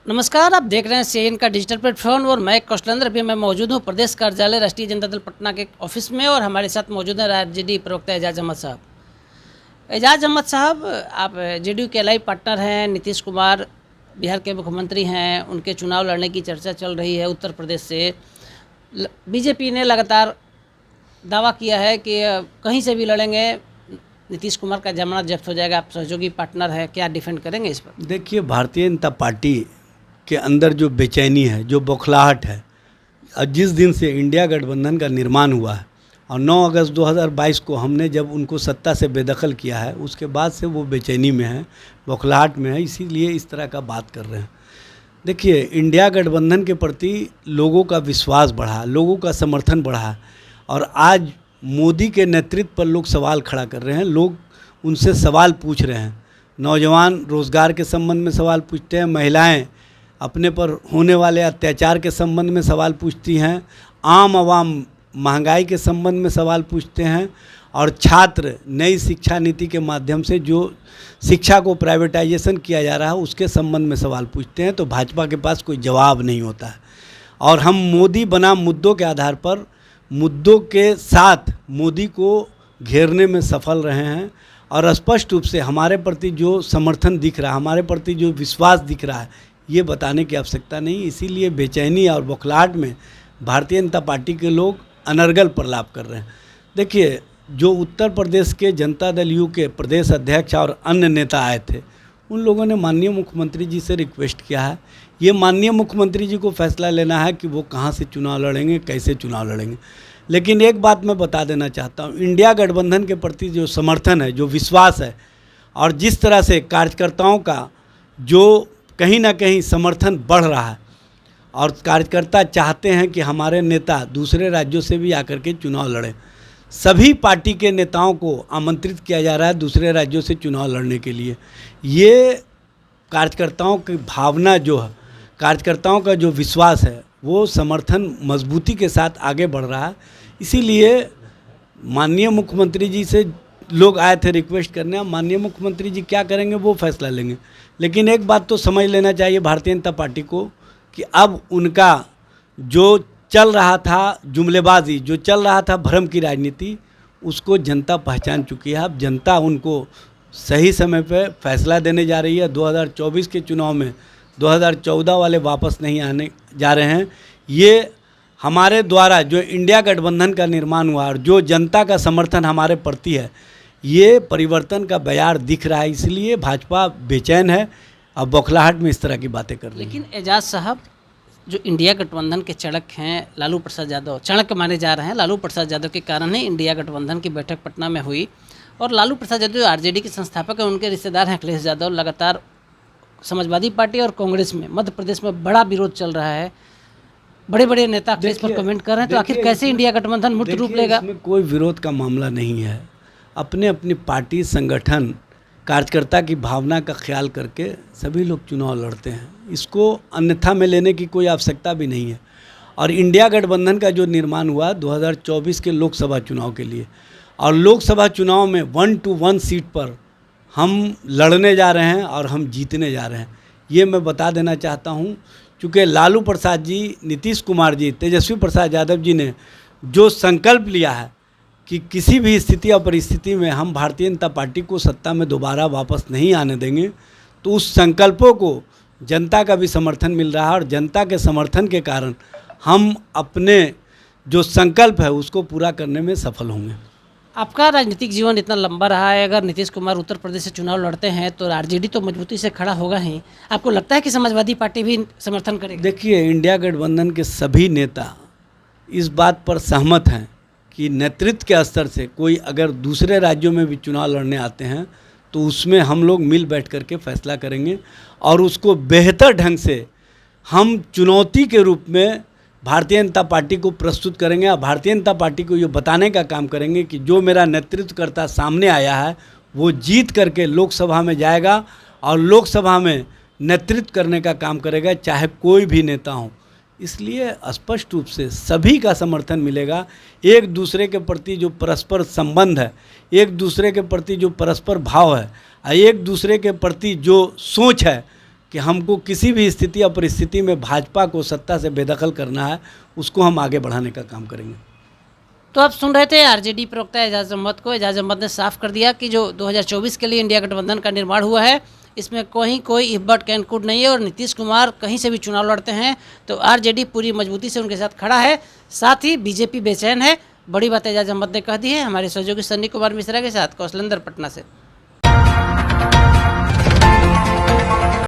नमस्कार, आप देख रहे हैं सीएन का डिजिटल प्लेटफॉर्म और मैं कौशलेंद्र। अभी मैं मौजूद हूं प्रदेश कार्यालय राष्ट्रीय जनता दल पटना के ऑफिस में और हमारे साथ मौजूद हैं आरजेडी प्रवक्ता एजाज अहमद साहब। एजाज अहमद साहब, आप जेडीयू के एलआई पार्टनर हैं। नीतीश कुमार बिहार के मुख्यमंत्री हैं, उनके चुनाव लड़ने की चर्चा चल रही है उत्तर प्रदेश से। बीजेपी ने लगातार दावा किया है कि कहीं से भी लड़ेंगे, नीतीश कुमार का जमानत जब्त हो जाएगा। आप सहयोगी पार्टनर हैं, क्या डिफेंड करेंगे इस पर? देखिए, भारतीय जनता पार्टी के अंदर जो बेचैनी है, जो बौखलाहट है, और जिस दिन से इंडिया गठबंधन का निर्माण हुआ है और 9 अगस्त 2022 को हमने जब उनको सत्ता से बेदखल किया है, उसके बाद से वो बेचैनी में है, बौखलाहट में है, इसीलिए इस तरह का बात कर रहे हैं। देखिए, इंडिया गठबंधन के प्रति लोगों का विश्वास बढ़ा, लोगों का समर्थन बढ़ा और आज मोदी के नेतृत्व पर लोग सवाल खड़ा कर रहे हैं। लोग उनसे सवाल पूछ रहे हैं। नौजवान रोज़गार के संबंध में सवाल पूछते हैं, महिलाएं अपने पर होने वाले अत्याचार के संबंध में सवाल पूछती हैं, आम आवाम महंगाई के संबंध में सवाल पूछते हैं और छात्र नई शिक्षा नीति के माध्यम से जो शिक्षा को प्राइवेटाइजेशन किया जा रहा है उसके संबंध में सवाल पूछते हैं। तो भाजपा के पास कोई जवाब नहीं होता है और हम मोदी बनाम मुद्दों के आधार पर मुद्दों के साथ मोदी को घेरने में सफल रहे हैं और स्पष्ट रूप से हमारे प्रति जो समर्थन दिख रहा है, हमारे प्रति जो विश्वास दिख रहा है, ये बताने की आवश्यकता नहीं। इसीलिए बेचैनी और बौखलाहट में भारतीय जनता पार्टी के लोग अनर्गल प्रलाप कर रहे हैं। देखिए, जो उत्तर प्रदेश के जनता दल यू के प्रदेश अध्यक्ष और अन्य नेता आए थे, उन लोगों ने माननीय मुख्यमंत्री जी से रिक्वेस्ट किया है। ये माननीय मुख्यमंत्री जी को फैसला लेना है कि वो कहाँ से चुनाव लड़ेंगे, कैसे चुनाव लड़ेंगे। लेकिन एक बात मैं बता देना चाहता हूँ, इंडिया गठबंधन के प्रति जो समर्थन है, जो विश्वास है और जिस तरह से कार्यकर्ताओं का जो कहीं ना कहीं समर्थन बढ़ रहा है और कार्यकर्ता चाहते हैं कि हमारे नेता दूसरे राज्यों से भी आकर के चुनाव लड़ें। सभी पार्टी के नेताओं को आमंत्रित किया जा रहा है दूसरे राज्यों से चुनाव लड़ने के लिए। ये कार्यकर्ताओं की भावना जो है, कार्यकर्ताओं का जो विश्वास है, वो समर्थन मजबूती के साथ आगे बढ़ रहा है। इसीलिए माननीय मुख्यमंत्री जी से लोग आए थे रिक्वेस्ट करने। माननीय मुख्यमंत्री जी क्या करेंगे वो फैसला लेंगे। लेकिन एक बात तो समझ लेना चाहिए भारतीय जनता पार्टी को कि अब उनका जो चल रहा था जुमलेबाजी, जो चल रहा था भ्रम की राजनीति, उसको जनता पहचान चुकी है। अब जनता उनको सही समय पे फैसला देने जा रही है। 2024 के चुनाव में 2014 वाले वापस नहीं आने जा रहे हैं। ये हमारे द्वारा जो इंडिया गठबंधन का निर्माण हुआ और जो जनता का समर्थन हमारे प्रति है, ये परिवर्तन का बयार दिख रहा है। इसलिए भाजपा बेचैन है और बौखलाहट में इस तरह की बातें कर रही है। लेकिन एजाज साहब, जो इंडिया गठबंधन के चणक हैं लालू प्रसाद यादव, चणक माने जा रहे हैं लालू प्रसाद यादव के कारण ही इंडिया गठबंधन की बैठक पटना में हुई। और लालू प्रसाद यादव जो आरजेडी के संस्थापक हैं, उनके रिश्तेदार हैं अखिलेश यादव। लगातार समाजवादी पार्टी और कांग्रेस में मध्य प्रदेश में बड़ा विरोध चल रहा है। बड़े बड़े नेता अखिलेश पर कमेंट कर रहे हैं। तो आखिर कैसे इंडिया गठबंधन मूर्त रूप लेगा? इसमें कोई विरोध का मामला नहीं है। अपने अपनी पार्टी, संगठन, कार्यकर्ता की भावना का ख्याल करके सभी लोग चुनाव लड़ते हैं। इसको अन्यथा में लेने की कोई आवश्यकता भी नहीं है। और इंडिया गठबंधन का जो निर्माण हुआ 2024 के लोकसभा चुनाव के लिए, और लोकसभा चुनाव में 1 to 1 सीट पर हम लड़ने जा रहे हैं और हम जीतने जा रहे हैं। ये मैं बता देना चाहता हूँ। चूँकि लालू प्रसाद जी, नीतीश कुमार जी, तेजस्वी प्रसाद यादव जी ने जो संकल्प लिया है कि किसी भी स्थिति और परिस्थिति में हम भारतीय जनता पार्टी को सत्ता में दोबारा वापस नहीं आने देंगे, तो उस संकल्पों को जनता का भी समर्थन मिल रहा है और जनता के समर्थन के कारण हम अपने जो संकल्प है उसको पूरा करने में सफल होंगे। आपका राजनीतिक जीवन इतना लंबा रहा है, अगर नीतीश कुमार उत्तर प्रदेश से चुनाव लड़ते हैं तो आरजेडी तो मजबूती से खड़ा होगा ही। आपको लगता है कि समाजवादी पार्टी भी समर्थन करेगी? देखिए, इंडिया गठबंधन के सभी नेता इस बात पर सहमत हैं कि नेतृत्व के स्तर से कोई अगर दूसरे राज्यों में भी चुनाव लड़ने आते हैं तो उसमें हम लोग मिल बैठ करके फैसला करेंगे और उसको बेहतर ढंग से हम चुनौती के रूप में भारतीय जनता पार्टी को प्रस्तुत करेंगे और भारतीय जनता पार्टी को ये बताने का काम करेंगे कि जो मेरा नेतृत्वकर्ता सामने आया है वो जीत करके लोकसभा में जाएगा और लोकसभा में नेतृत्व करने का काम करेगा, चाहे कोई भी नेता हो। इसलिए स्पष्ट रूप से सभी का समर्थन मिलेगा। एक दूसरे के प्रति जो परस्पर संबंध है, एक दूसरे के प्रति जो परस्पर भाव है, एक दूसरे के प्रति जो सोच है कि हमको किसी भी स्थिति या परिस्थिति में भाजपा को सत्ता से बेदखल करना है, उसको हम आगे बढ़ाने का काम करेंगे। तो आप सुन रहे थे आरजेडी प्रवक्ता एजाज अहमद को। एजाज अहमद ने साफ कर दिया कि जो 2024 के लिए इंडिया गठबंधन का निर्माण हुआ है, इसमें कोई इफ बट कैन कुड नहीं है और नीतीश कुमार कहीं से भी चुनाव लड़ते हैं तो आरजेडी पूरी मजबूती से उनके साथ खड़ा है। साथ ही बीजेपी बेचैन है। बड़ी बात एजाज अहमद ने कह दी है। हमारे सहयोगी सन्नी कुमार मिश्रा के साथ कौशलेंद्र, पटना से।